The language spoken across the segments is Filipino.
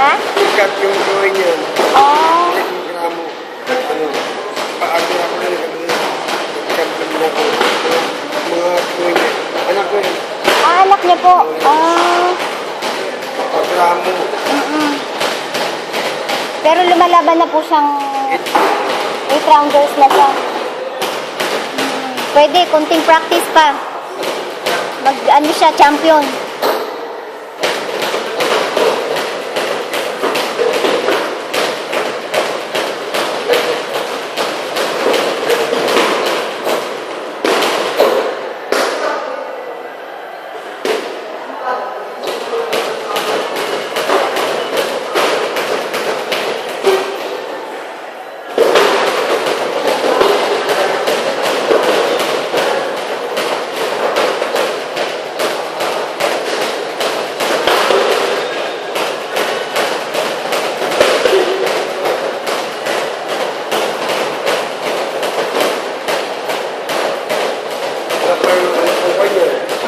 Ha? Sikat yung drawing yan. Oh. Yung gramo. Ano, paano ako na nag-champion na ako. Mga drawing yan. Anak ko yan. Ah, anak niya po. Ah. Gramo. Pero lumalaban na po siyang 8 rounders na siya. Pwede, konting practice pa. Mag-ano siya, champion.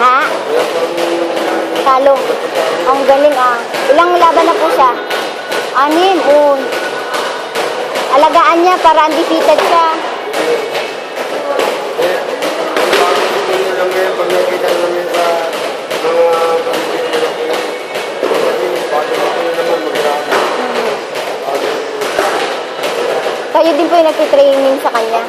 Ha? Talo. Ang galing ah. Ilang laban na po siya? 6. Oh. Alagaan niya para undefeated siya. Pag nakita namin sa Kayo din po yung nagtitraining sa kanya.